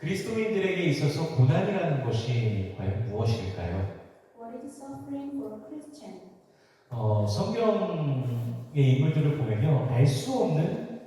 그리스도인들에게 있어서 고난이라는 것이 과연 무엇일까요? What is suffering for a Christian? 성경의 인물들을 보면요, 알 수 없는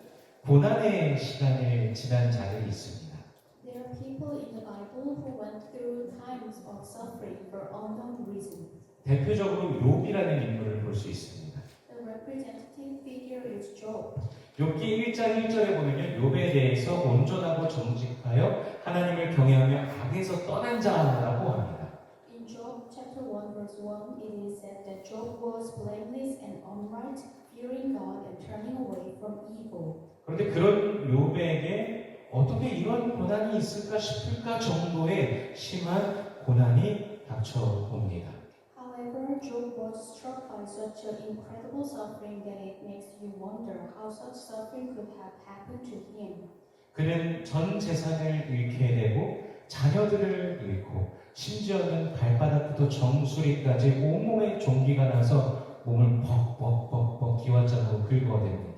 고난의 시간을 지난 자들이 있습니다. There are people in the Bible who went through times of suffering for unknown reasons. 대표적으로 욥이라는 인물을 볼 수 있습니다. The representative figure is Job. 욥기 1장 1절에 보면요, 욥에 대해서 온전하고 정직하여 하나님을 경외하며 악에서 떠난 자라고 합니다. In Job chapter 1 verse 1, it is said that Job was blameless and upright, fearing God and turning away from evil. 그런데 그런 욥에게 어떻게 이런 고난이 있을까 싶을까 정도의 심한 고난이 닥쳐옵니다. However, Job was struck by such an incredible suffering that it makes you wonder how such suffering could have happened to him. 그는 전 재산을 잃게 되고 자녀들을 잃고 심지어는 발바닥부터 정수리까지 온몸에 종기가 나서 몸을 벅벅벅벅 기와장으로 긁어댑니다.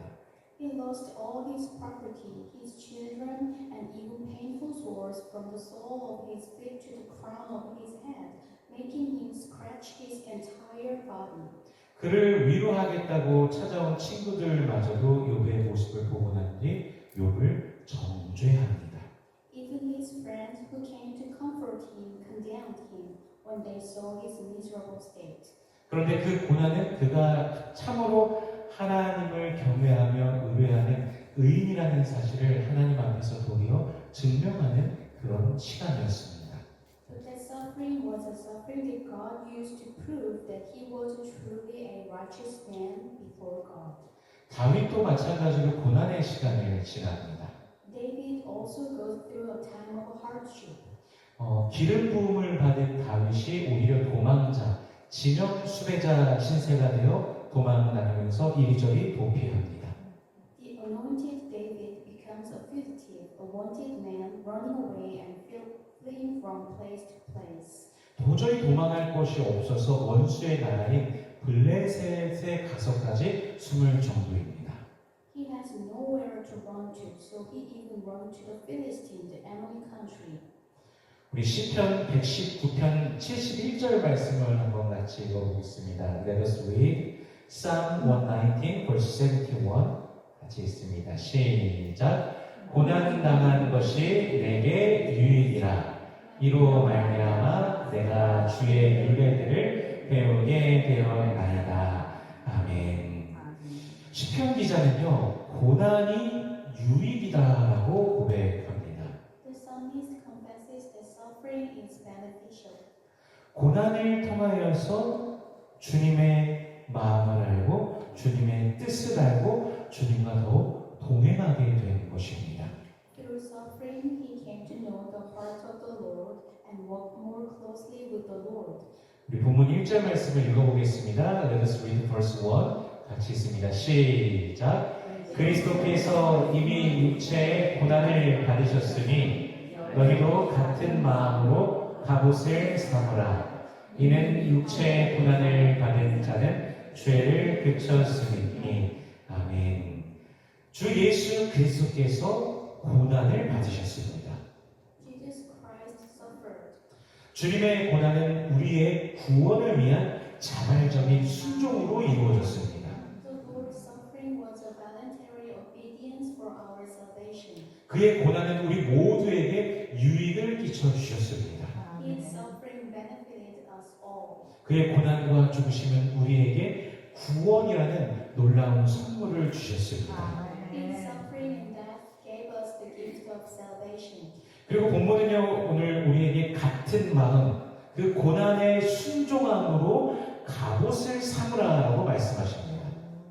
He lost all his property, his children, and even painful sores from the sole of his feet to the crown of his head, making him scratch his entire body. 그를 위로하겠다고 찾아온 친구들마저도 욥의 모습을 보고 난 뒤 욥을 정죄합니다. Even his friends who came to comfort him condemned him when they saw his miserable state. 그런데 그 고난은 그가 참으로 하나님을 경외하며 의뢰하는 의인이라는 사실을 하나님 앞에서 도리어 증명하는 그런 시간이었습니다. But that suffering was a suffering that God used to prove that he was truly a righteous man before God. 다윗도 마찬가지로 고난의 시간을 지납니다. David also goes through a time of hardship. 기름 부음을 받은 다윗이 오히려 도망자, 진영 수배자 신세가 되어 도망을 다니면서 이리저리 도피합니다. The anointed David becomes a fugitive, a wanted man running away and fleeing from place to place. 도저히 도망할 곳이 없어서 원수의 나라인 블레셋에 가서까지 숨을 정도입니다. He has nowhere to run to, so he even ran to the Philistine, the enemy country. 우리 시편 119편 71절 말씀을 한번 같이 읽어보겠습니다. Let us read Psalm 119 verse 71 같이 읽습니다. 시작. 고난 당한 것이 내게 유익이라. 이로 말미암아 내가 주의 율례들을 배우게 되었나이다. 아멘. 시편 기자는요, 고난이 유익이다라고 고백합니다. The psalmist confesses that suffering is beneficial. 고난을 통하여서 주님의 마음을 알고 주님의 뜻을 알고 주님과 더욱 동행하게 되는 것입니다. Through suffering, he came to know the heart of the Lord and walk more closely with the Lord. 우리 본문 1절 말씀을 읽어보겠습니다. Let us read verse 1 같이 있습니다. 시작. 그리스도께서 이미 육체의 고난을 받으셨으니 너희도 같은 마음으로 갑옷을 삼으라. 이는 육체의 고난을 받은 자는 죄를 그쳤으니. 아멘. 주 예수 그리스도께서 고난을 받으셨습니다. Jesus Christ suffered. 주님의 고난은 우리의 구원을 위한 자발적인 순종으로 이루어졌습니다. The Lord's suffering was a voluntary obedience for our salvation. 그의 고난은 우리 모두에게 유익을 끼쳐주셨습니다. His suffering benefited us all. 그의 고난과 죽으심은 우리에게 구원이라는 놀라운 선물을 주셨습니다. His suffering and death gave us the gift of salvation. 그리고 본문은요, 오늘 우리에게 같은 마음, 그 고난의 순종함으로 갑옷을 삼으라라고 말씀하십니다.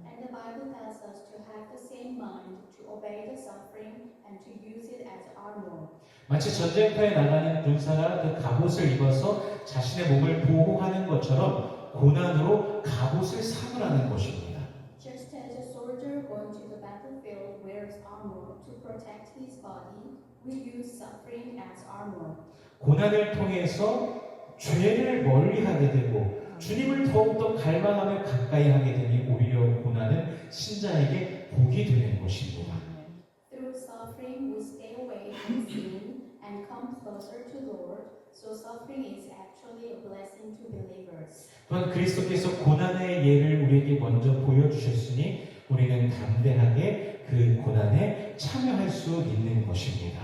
And the Bible tells us to have the same mind, to obey the suffering, and to use it as armor. 마치 전쟁터에 나가는 군사가 그 갑옷을 입어서 자신의 몸을 보호하는 것처럼 고난으로 갑옷을 삼으라는 것입니다. Just as a soldier going to the battlefield wears armor to protect his body, we use suffering as armor. 고난을 통해서 죄를 멀리하게 되고 주님을 더욱더 갈망하며 가까이 하게 되니 오히려 고난은 신자에게 복이 되는 것입니다. Through suffering, we stay away from sin and come come closer to Lord, so suffering is actually a blessing to believers. 또한 그리스도께서 고난의 예를 우리에게 먼저 보여주셨으니 우리는 담대하게 그 고난에 참여할 수 있는 것입니다.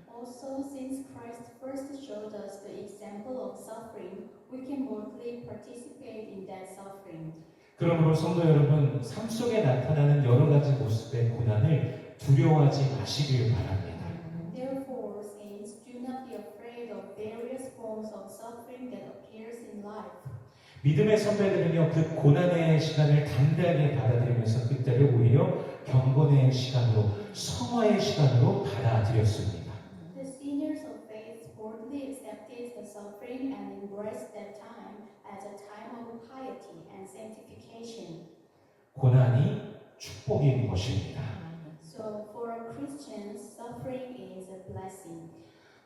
Also, since Christ first showed us the example of suffering, we can boldly participate in that suffering. 그러므로 성도 여러분, 삶 속에 나타나는 여러 가지 모습의 고난을 두려워하지 마시길 바랍니다. Therefore, saints, do not be afraid of various forms of suffering that appears in life. 믿음의 선배들은요, 그 고난의 시간을 담대하게 받아들이면서 그때를 오히려 경건의 시간으로, 성화의 시간으로 받아들였습니다. The seniors of faith boldly accepted the suffering and embraced that time as a time of piety and sanctification. 고난이 축복인 것입니다. So, for a Christian, suffering is a blessing.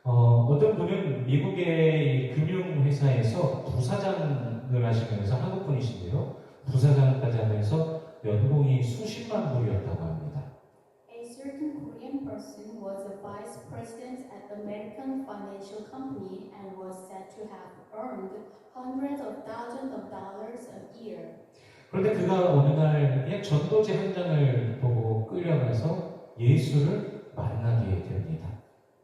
어떤 분은 미국의 금융회사에서 부사장을 하시면서 한국 분이신데요. 부사장까지 하면서 연봉이 수십만 불이었다고 합니다. A certain Korean person was a vice president at American financial company and was said to have earned hundreds of thousands of dollars a year. 그런데 그가 어느 날 그냥 전도제 한 장을 보고 끌려가서 예수를 만나게 됩니다.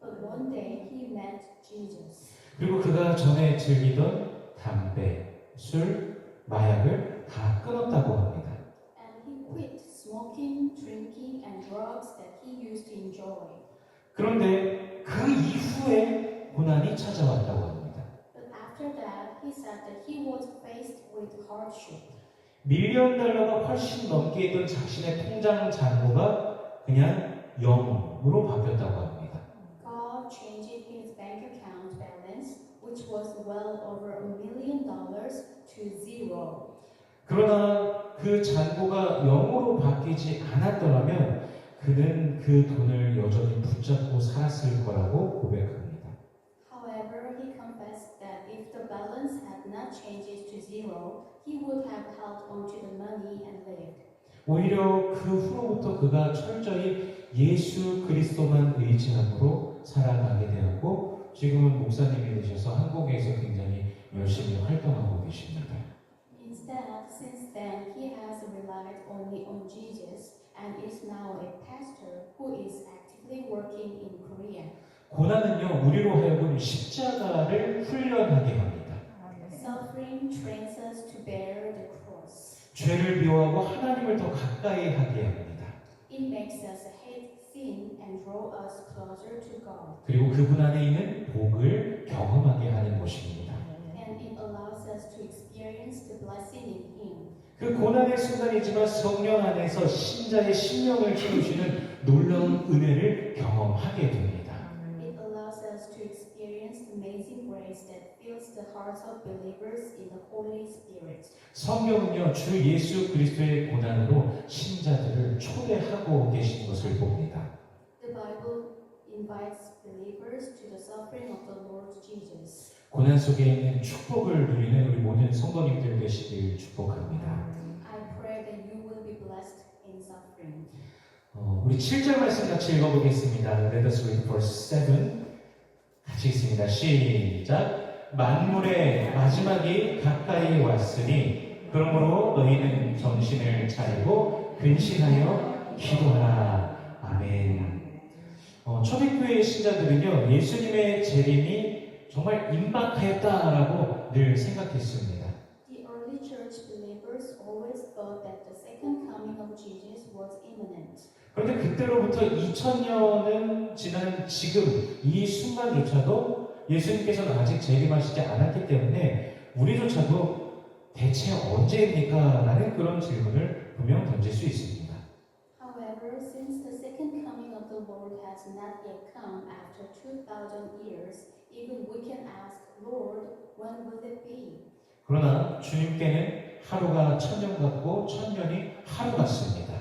But one day he met Jesus. 그리고 그가 전에 즐기던 담배, 술, 마약을 다 끊었다고 합니다. And he quit smoking, drinking, and drugs that he used to enjoy. 그런데 그 이후에 고난이 찾아왔다고 합니다. But after that, he said that he was faced with hardship. $1,000,000가 훨씬 넘게 있던 자신의 통장 잔고가 그냥 0으로 바뀌었다고 합니다. God changed his bank account balance, which was well over $1 million, to zero. 그러나 그 잔고가 0으로 바뀌지 않았더라면 그는 그 돈을 여전히 붙잡고 살았을 거라고 고백합니다. However, he confessed that if the balance had not changed to zero, he would have held onto the money and lived. 오히려 그 후로부터 그가 철저히 예수 그리스도만 의지함으로 살아가게 되었고 지금은 목사님이 되셔서 한국에서 굉장히 열심히 활동하고 계십니다. Instead, since then, he has relied only on Jesus and is now a pastor who is actively working in Korea. 고난은요 우리로 하여금 십자가를 훈련하게 합니다. Suffering trains us to bear the cross. 죄를 미워하고 하나님을 더 가까이 하게 합니다. It makes us hate sin and draw us closer to God. 그리고 그분 안에 있는 복을 경험하게 하는 것입니다. And it allows us to experience the blessing in Him. 그 고난의 순간이지만 성령 안에서 신자의 심령을 채우시는 놀라운 은혜를 경험하게 됩니다. It allows us to experience the amazing grace that fills the hearts of believers in the Holy Spirit. 성경은요 주 예수 그리스도의 고난으로 신자들을 초대하고 계신 것을 봅니다. The Bible invites believers to the suffering of the Lord Jesus. 고난 속에 있는 축복을 누리는 우리 모든 성도님들 되시길 축복합니다. I pray that you will be blessed in suffering. 우리 7절 말씀 같이 읽어보겠습니다. Let us read verse 7. 같이 읽습니다. 시작. 만물의 마지막이 가까이 왔으니 그러므로 너희는 정신을 차리고 근신하여 기도하라. 아멘. 초대교회의 신자들은요 예수님의 재림이 정말 임박하였다라고 늘 생각했습니다. The early church believers always thought that the second coming of Jesus was imminent. 그런데 그때로부터 2000년은 지난 지금 이 순간조차도 예수님께서는 아직 재림하시지 않았기 때문에 우리조차도 대체 언제입니까? 라는 그런 질문을 분명 던질 수 있습니다. However, since the second coming of the Lord has not yet come after 2,000 years, even we can ask, Lord, when will it be? 그러나 주님께는 하루가 1000년 같고 1000년이 하루 같습니다.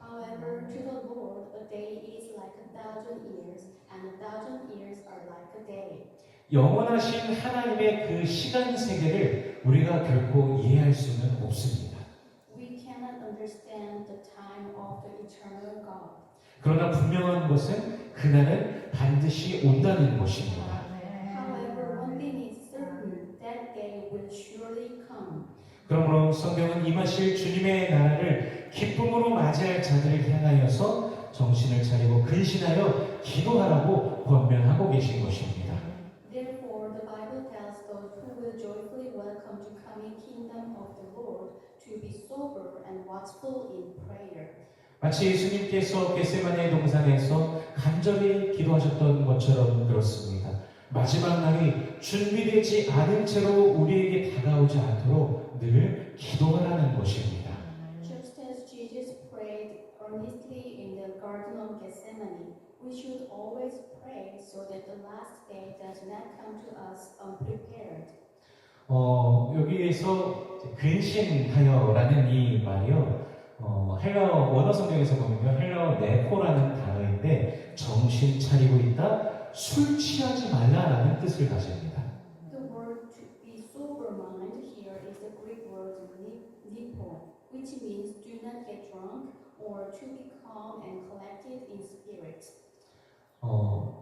However, to the Lord, a day is like 1,000 years, and 1,000 years are like a day. 영원하신 하나님의 그 시간 세계를 우리가 결코 이해할 수는 없습니다. We cannot understand the time of the eternal God. 그러나 분명한 것은 그날은 반드시 온다는 것입니다. 그러므로 성경은 임하실 주님의 나라를 기쁨으로 맞이할 자들을 향하여서 정신을 차리고 근신하여 기도하라고 권면하고 계신 것입니다. Therefore, the Bible tells those who will joyfully welcome the coming kingdom of the Lord to be sober and watchful in prayer. 마치 예수님께서 겟세마네 동산에서 간절히 기도하셨던 것처럼 그렇습니다. 마지막 날이 준비되지 않은 채로 우리에게 다가오지 않도록 늘 기도하라는 것입니다. Just as Jesus prayed earnestly in the Garden of Gethsemane, we should always pray so that the last day does not come to us unprepared. 여기에서 근신하여라는 이 말이요. 헬라어 원어 성경에서 보면요. 헬라어 네코라는 단어인데 정신 차리고 있다, 술 취하지 말라라는 뜻을 가집니다. The word to be sober-minded here is the Greek word nipo, which means do not get drunk or to be calm and collected in spirit.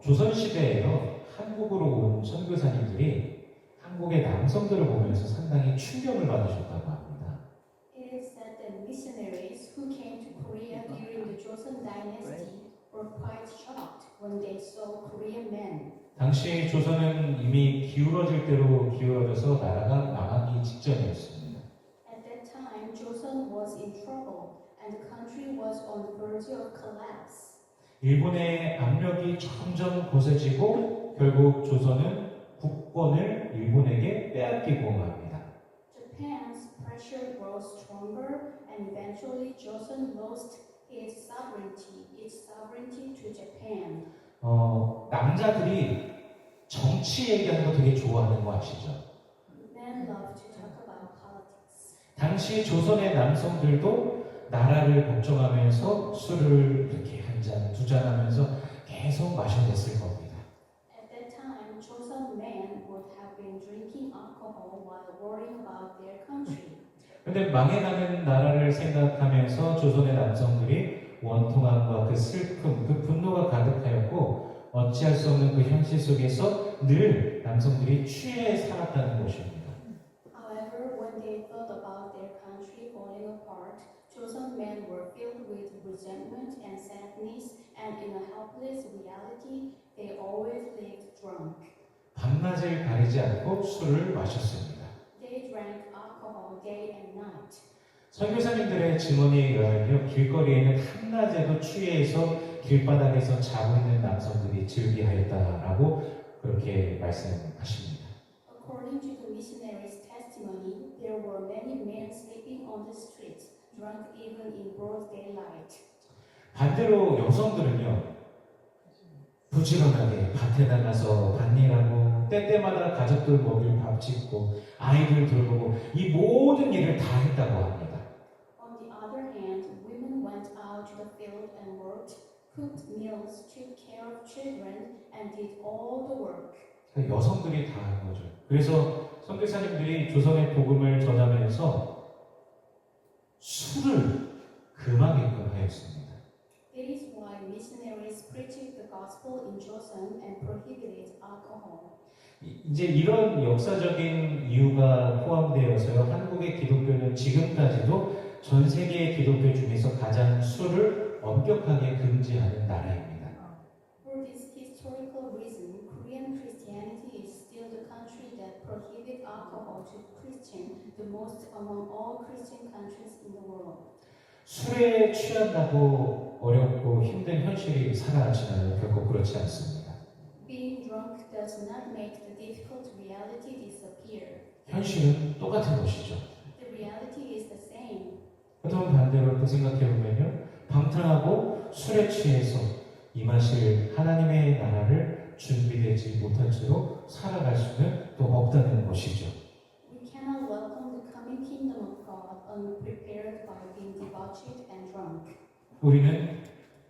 조선 시대에요. 한국으로 온 선교사님들이 한국의 남성들을 보면서 상당히 충격을 받으셨다고 합니다. It is said that missionaries who came to Korea during the Joseon dynasty were quite shocked when they saw Korean men. 당시 조선은 이미 기울어질 대로 기울어져서 나라가 망하기 직전이었습니다. At that time, Joseon was in trouble and the country was on the verge of collapse. 일본의 압력이 점점 거세지고 결국 조선은 국권을 일본에게 빼앗기고 맙니다. Japan's pressure grows stronger and eventually Joseon lost its sovereignty to Japan. 남자들이 정치 얘기하는 거 되게 좋아하는 거 아시죠? Men love to talk about politics. 당시 조선의 남성들도 나라를 걱정하면서 술을 이렇게 한 잔, 두 잔 하면서 계속 마셔댔을 겁니다. At that time, Joseon men would have been drinking alcohol while worrying about their country. 근데 망해가는 나라를 생각하면서 조선의 남성들이 원통함과 그 슬픔, 그 분노가 가득하였고 어찌할 수 없는 그 현실 속에서 늘 남성들이 취해 살았다는 것입니다. However, when they thought about their country falling apart, Joseon men were filled with resentment and sadness, and in a helpless reality, they always lived drunk. 밤낮을 가리지 않고 술을 마셨습니다. They drank alcohol day and night. 선교사님들의 증언에 의하면 길거리에는 한낮에도 취해서 길바닥에서 자고 있는 남성들이 즐비하였다라고 그렇게 말씀하십니다. According to the missionaries' testimony, there were many men sleeping on the streets, drunk even in broad daylight. 반대로 여성들은요, 부지런하게 밭에 나가서 밭일하고 때때마다 가족들 먹일 밥 짓고 아이들 돌보고 이 모든 일을 다 했다고 합니다. On the other hand, women went out to the field and worked, cooked meals, took care of children, and did all the work. 여성들이 다 한 거죠. 그래서 선교사님들이 조선의 복음을 전하면서 술을 금하게끔 하였습니다. It is why missionaries preached the gospel in Joseon and prohibited alcohol. 이제 이런 역사적인 이유가 포함되어서요. 한국의 기독교는 지금까지도 전 세계의 기독교 중에서 가장 술을 엄격하게 금지하는 나라입니다. For this historical reason, Korean Christianity is still the country that prohibits alcohol to Christians, the most among all Christian countries in the world. 술에 취한다고 어렵고 힘든 현실이 사라지나요? 결코 그렇지 않습니다. Being drunk does not make the difficult reality disappear. 현실은 똑같은 것이죠. The reality is the same. 그렇다면 반대로 또 생각해보면요. 방탕하고 술에 취해서 임하실 하나님의 나라를 준비되지 못한 채로 살아갈 수는 또 없다는 것이죠. We cannot welcome the coming kingdom of God unprepared by being debauched and drunk. 우리는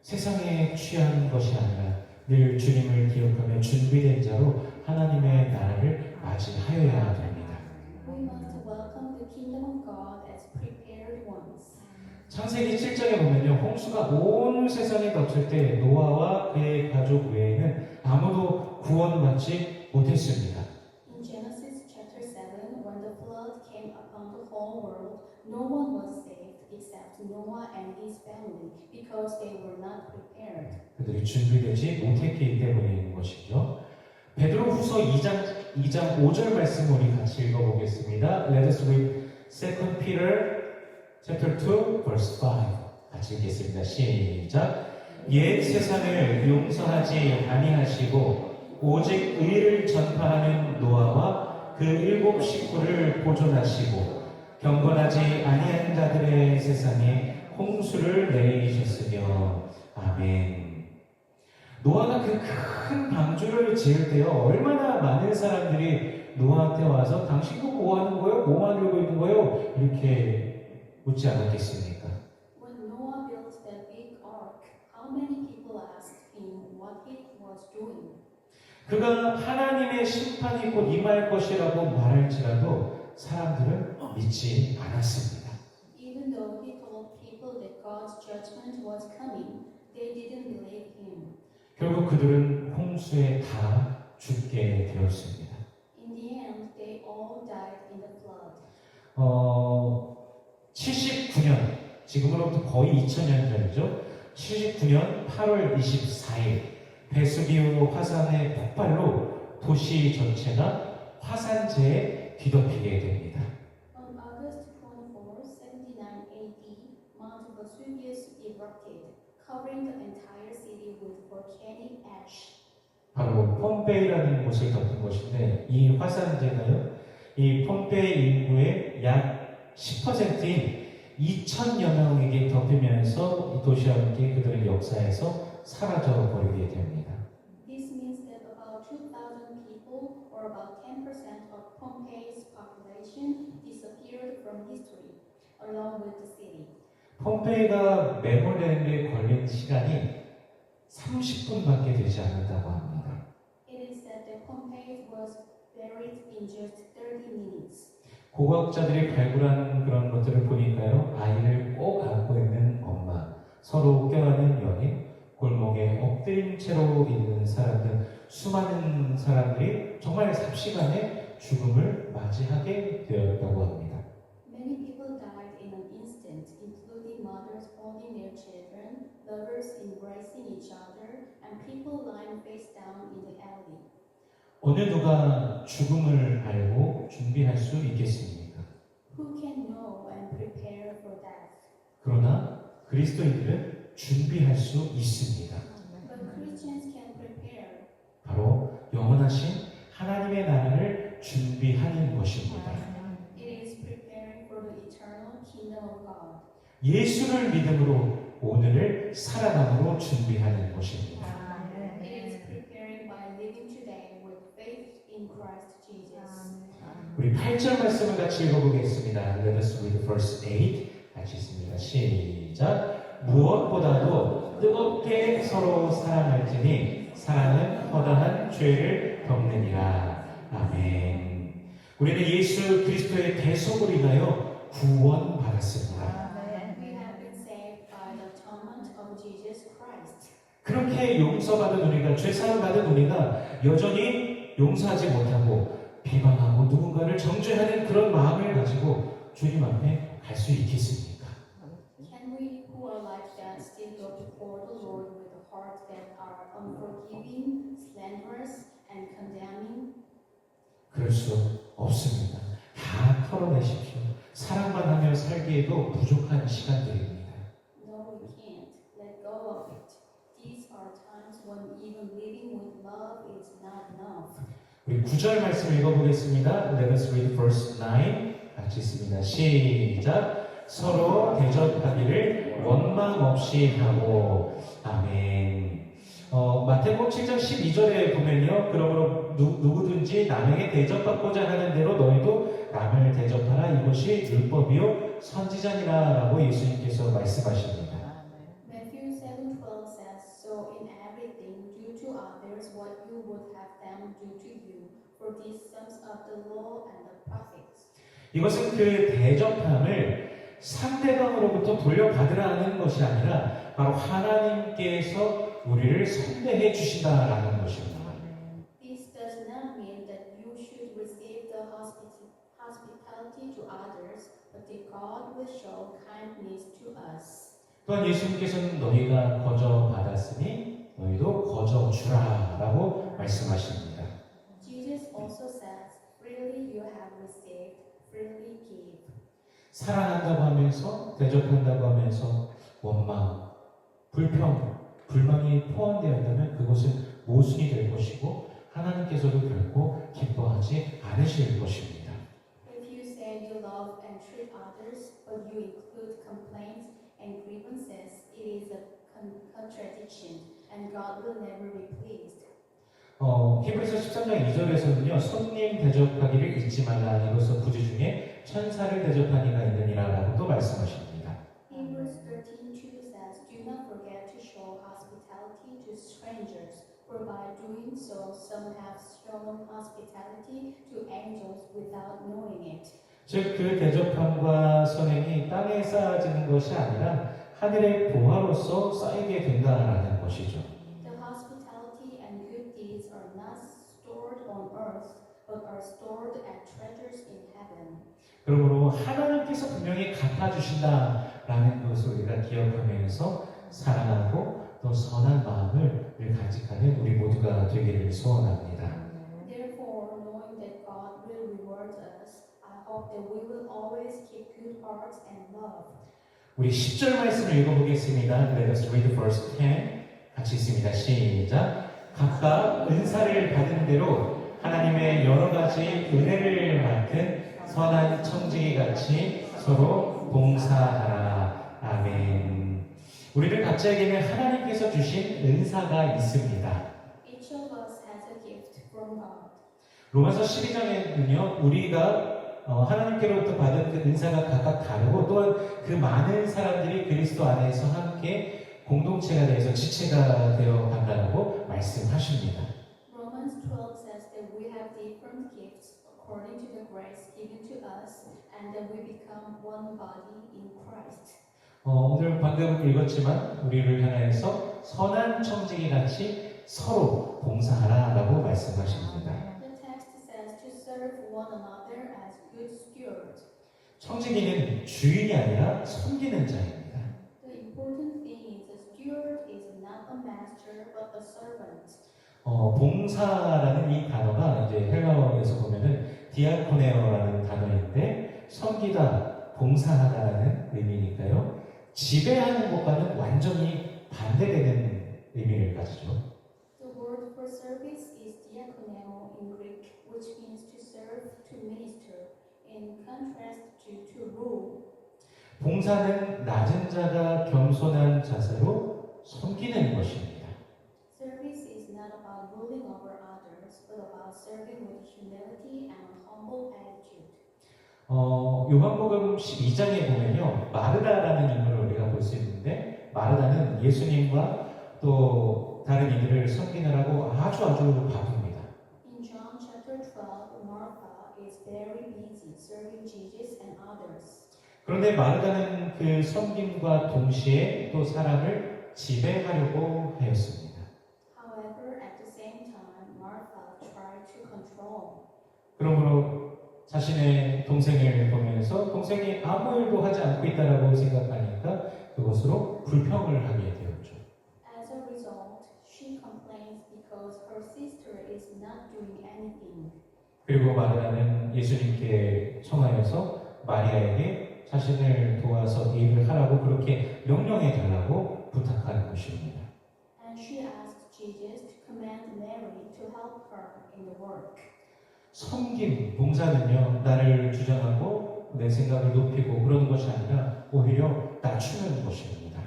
세상에 취한 것이 아니라 늘 주님을 기억하며 준비된 자로 하나님의 나라를 맞이하여야 됩니다. We must welcome the kingdom of God as prepared ones. 창세기 7장에 보면요. 홍수가 온 세상에 덮칠 때 노아와 그의 가족 외에는 아무도 구원받지 못했습니다. In Genesis chapter 7, when the flood came upon on the whole world, no one was saved except Noah and his family, because they were not prepared. 그들이 준비되지 못했기 때문인 것이죠. 베드로후서 2장 5절 말씀 우리 같이 읽어보겠습니다. Let us read 2 Peter chapter 2 verse 5. 같이 읽겠습니다. 시작. 옛 세상을 용서하지 아니하시고 오직 의를 전파하는 노아와 그 7 식구를 보존하시고 경건하지 아니한 자들의 세상에 홍수를 내리셨으며 아멘. 노아가 그 큰 방주를 지을 때요, 얼마나 많은 사람들이 노아한테 와서 당신도 뭐 하는 거예요? 뭐 만들고 있는 거예요? 이렇게 묻지 않았겠습니까? When Noah built that big ark, how many people asked him what he was doing? 그가 하나님의 심판이 곧 임할 것이라고 말할지라도 사람들은 믿지 않았습니다. Even though he told people that God's judgment was coming, they didn't believe him. 결국 그들은 홍수에 다 죽게 되었습니다. In the end, they all died in the flood. 79년, 지금으로부터 거의 2000년 전이죠. 79년 8월 24일, 베수비오 화산의 폭발로 도시 전체가 화산재에 뒤덮이게 됩니다. On August 24, 79 AD, Mount Vesuvius erupted, covering the entire city with volcanic ash. 바로 폼페이라는 곳을 덮은 것인데 이 화산재가요, 이 폼페이 인구의 약 10%인 2,000여 명에게 덮이면서 이 도시와 함께 그들의 역사에서 사라져 버리게 됩니다. This means that about 2,000 people, or about 10% of Pompeii's population, disappeared from history, along with the city. 폼페이가 매몰되는 데 걸린 시간이 30분밖에 되지 않았다고 합니다. It is said that Pompey was buried in just 30 minutes. 고고학자들이 발굴한 그런 것들을 보니까요, 아이를 꼭 안고 있는 엄마, 서로 껴안은 연인, 골목에 엎드린 채로 있는 사람들, 수많은 사람들이 정말 삽시간에 죽음을 맞이하게 되었다고 합니다. Many people died in an instant, including mothers holding their children, lovers embracing each other, and people lying face down in the alley. 어느 누가 죽음을 알고 준비할 수 있겠습니까? Who can know and prepare for death? 그러나 그리스도인들은 준비할 수 있습니다. But Christians can prepare. 바로 영원하신 하나님의 나라를 준비하는 것입니다. It is preparing for the eternal kingdom of God. 예수를 믿음으로 오늘을 살아남으로 준비하는 것입니다. It is preparing by living today with faith in Christ Jesus. 우리 8절 말씀을 같이 읽어보겠습니다. Let us read verse 8. 같이 읽습니다. 시작. 무엇보다도 뜨겁게 서로 사랑할지니 사랑은 허다한 죄를 덮느니라. 아멘. 우리는 예수 그리스도의 대속으로 인하여 구원받았습니다. We have been saved by the atonement of Jesus Christ. 그렇게 용서받은 우리가, 죄사함 받은 우리가 여전히 용서하지 못하고 비방하고 누군가를 정죄하는 그런 마음을 가지고 주님 앞에 갈 수 있겠습니까? Can we who are like that still go before the Lord with a heart that are unforgiving, slanderous, and condemning? 그럴 수 없습니다. 다 털어내십시오. 사랑만 하며 살기에도 부족한 시간들입니다. No, we can't. Let go of it. These are times when even living with love is not enough. 우리 9절 말씀 읽어보겠습니다. Let us read verse 9. 같이 읽습니다. 시작. 서로 대접하기를 원망 없이 하고. 아멘. 마태복음 7장 12절에 보면요, 그러므로 누구든지 남에게 대접받고자 하는 대로 너희도 남을 대접하라. 이것이 율법이요 선지자니라라고 예수님께서 말씀하십니다. Matthew 7:12 says, "So in everything do to others what you would have them do to you, for these sums of the law and the prophets." 이것은 그 대접함을 상대방으로부터 돌려받으라는 것이 아니라 바로 하나님께서 우리를 선대해 주신다라는 것입니다. This does not mean that you should receive the hospitality to others, but that God will show kindness to us. 또한 예수님께서는 너희가 거저 받았으니 너희도 거저 주라라고 말씀하십니다. Jesus also says, freely you have received, freely give. 사랑한다고 하면서 대접한다고 하면서 원망, 불평, 불만이 포함되어 있다면 그것은 모순이 될 것이고 하나님께서도 결코 기뻐하지 않으실 것입니다. If you say you love and treat others, but you include complaints and grievances, it is a contradiction, and God will never be pleased. 히브리서 13장 2절에서는요, 손님 대접하기를 잊지 말라. 이로써 부지 중에 천사를 대접하니가 있느니라 라고 또 말씀하십니다. Hebrews 13:2 says, do not forget to show hospitality to strangers, for by doing so some have shown hospitality to angels without knowing it. 즉, 그 대접함과 선행이 땅에 쌓아지는 것이 아니라 하늘의 보화로서 쌓이게 된다라는 것이죠. The hospitality and good deeds are not stored on earth, but are stored as treasures in heaven. 그러므로 하나님께서 분명히 갚아주신다라는 것을 우리가 기억하면서 사랑하고 또 선한 마음을 늘 간직하는 우리 모두가 되기를 소원합니다. Therefore, knowing that God will reward us, I hope that we will always keep good hearts and love. 우리 10절 말씀을 읽어보겠습니다. Let us read verse 10. 같이 있습니다. 시작. 각각 은사를 받은 대로 하나님의 여러 가지 은혜를 맡은 선한 청지기 같이 서로 봉사하라. 아멘. 우리를 각자에게는 하나님께서 주신 은사가 있습니다. Each of us has a gift from God. 로마서 12장에는요, 우리가 하나님께로부터 받은 그 은사가 각각 다르고 또한 그 많은 사람들이 그리스도 안에서 함께 공동체가 되어서 지체가 되어 간다고 말씀하십니다. Romans 12 says that we have different gifts according to the grace given to us, and that we become one body in Christ. 오늘 방금 읽었지만 우리를 향해서 선한 청지기 같이 서로 봉사하라라고 말씀하십니다. The text says to serve one another as good stewards. 청지기는 주인이 아니라 섬기는 자입니다. The important thing is a steward is not a master but a servant. 봉사라는 이 단어가 이제 헬라어에서 보면은 디아코네어라는 단어인데 섬기다, 봉사하다라는 의미니까요. 지배하는 것과는 완전히 반대되는 의미를 가지죠. The word for service is diakoneo in Greek, which means to serve, to minister, in contrast to rule. 봉사는 낮은 자가 겸손한 자세로 섬기는 것입니다. Service is not about ruling over others, but about serving with humility and a humble attitude. 요한복음 12장에 보면요, 마르다라는 인물을 우리가 볼 수 있는데, 마르다는 예수님과 또 다른 이들을 섬기느라고 아주 바쁩니다. In John chapter 12, Martha is very busy serving Jesus and others. 그런데 마르다는 그 섬김과 동시에 또 사람을 지배하려고 하였습니다. However, at the same time, Martha tried to control. 그러므로 자신의 동생을 보면서 동생이 아무 일도 하지 않고 있다라고 생각하니까 그것으로 불평을 하게 되었죠. As a result, she complains because her sister is not doing anything. 그리고 마르다는 예수님께 청하여서 마리아에게 자신을 도와서 일을 하라고 그렇게 명령해 달라고 부탁하는 것입니다. And she asked Jesus to command Mary to help her in the work. 섬김, 봉사는요, 나를 주장하고 내 생각을 높이고 그러는 것이 아니라 오히려 낮추는 것입니다.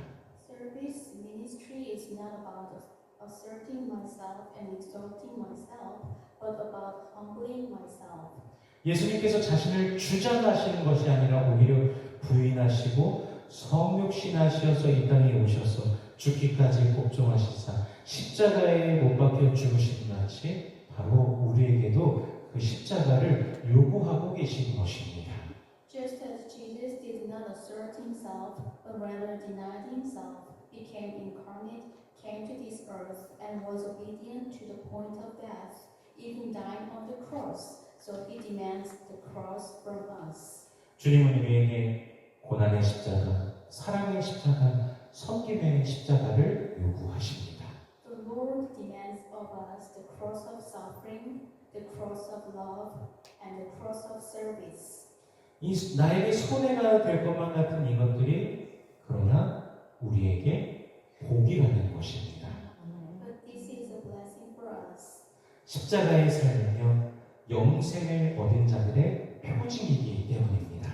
Service ministry is not about asserting myself and exalting myself, but about humbling myself. 예수님께서 자신을 주장하시는 것이 아니라 오히려 부인하시고 성육신하시어서 이 땅에 오셔서 죽기까지 복종하시사 십자가에 못 박혀 죽으신 같이 바로 우리에게도 그 십자가를 요구하고 계신 것입니다. Just as Jesus did not assert himself, but rather denied himself, became incarnate, came to this earth, and was obedient to the point of death, even dying on the cross. so he demands the cross from us. 주님은 우리에게 고난의 십자가, 사랑의 십자가, 섬김의 십자가를 요구하십니다. The Lord demands of us the cross of suffering, the cross of love, and the cross of service. 나에게 손해가 될 것만 같은 이것들이 그러나 우리에게 복이라는 것입니다. But this is a blessing for us. 십자가의 삶은요, 영생을 얻은 자들의 표징이기 때문입니다.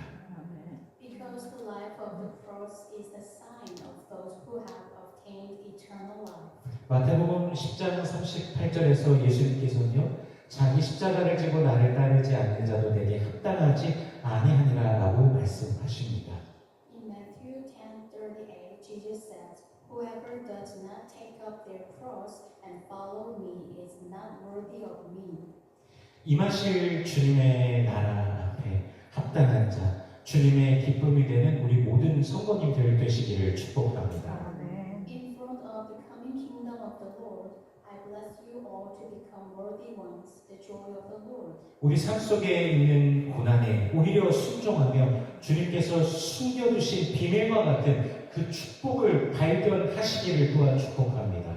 Because the life of the cross is the sign of those who have obtained eternal life. 마태복음 10장 38절에서 예수님께서는요, 자기 십자가를 지고 나를 따르지 않는 자도 내게 합당하지 아니하니라 라고 말씀하십니다. In Matthew 10:38, Jesus says, "Whoever does not take up their cross and follow me is not worthy of me." 임하실 주님의 나라 앞에 합당한 자, 주님의 기쁨이 되는 우리 모든 성도님들 되시기를 축복합니다. In front of the coming kingdom of the Lord, I bless you all to become worthy ones, the joy of the Lord. 우리 삶 속에 있는 고난에 오히려 순종하며 주님께서 숨겨두신 비밀과 같은 그 축복을 발견하시기를 또한 축복합니다.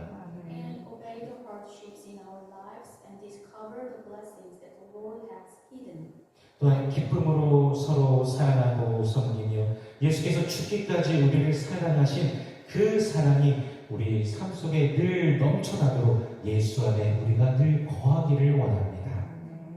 And obey the hardships in our lives and discover the blessings that the Lord has hidden. 또한 기쁨으로 서로 사랑하고 섬기며 예수께서 죽기까지 우리를 사랑하신 그 사랑이 우리 삶 속에 늘 넘쳐나도록 예수 안에 우리가 늘 거하기를 원합니다.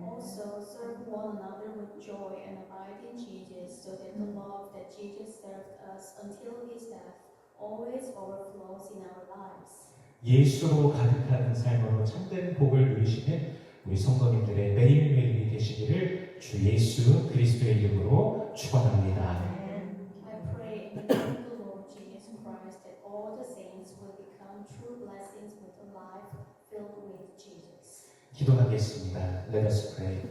Also, serve one another with joy and abide in Jesus, so that the love that Jesus served us until his death always overflows in our lives. 예수로 가득한 삶으로 참된 복을 누리시는 우리 성도님들의 매일매일이 되시기를 주 예수 그리스도의 이름으로 축원합니다. I pray in the name of the Lord Jesus Christ that all the saints will become true blessings with a life filled with Jesus. 기도하겠습니다. Let us pray.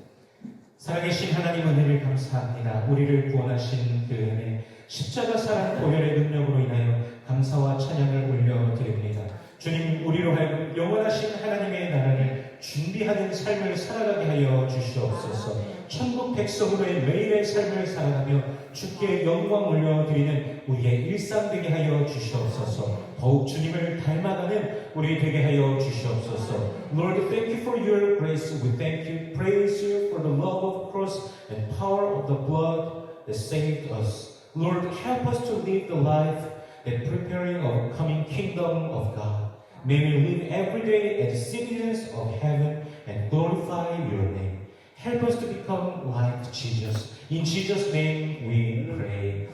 살아계신 하나님 은혜를 감사합니다. 우리를 구원하신 그 은혜, 십자가 사랑 보혈의 능력으로 인하여 감사와 찬양을 올려드립니다. 주님, 우리로 하여금 영원하신 하나님의 나라를 준비하는 삶을 살아가게 하여 주시옵소서. 천국 백성으로의 매일의 삶을 살아가며 주께 영광 올려드리는 우리의 일상 되게 하여 주시옵소서. 더욱 주님을 닮아가는 우리 되게 하여 주시옵소서. Lord, thank you for your grace. We thank you, praise you for the love of the cross and power of the blood that saved us. Lord, help us to live the life that preparing of coming kingdom of God. May we live every day as citizens of heaven and glorify your name. Help us to become like Jesus. In Jesus' name we pray.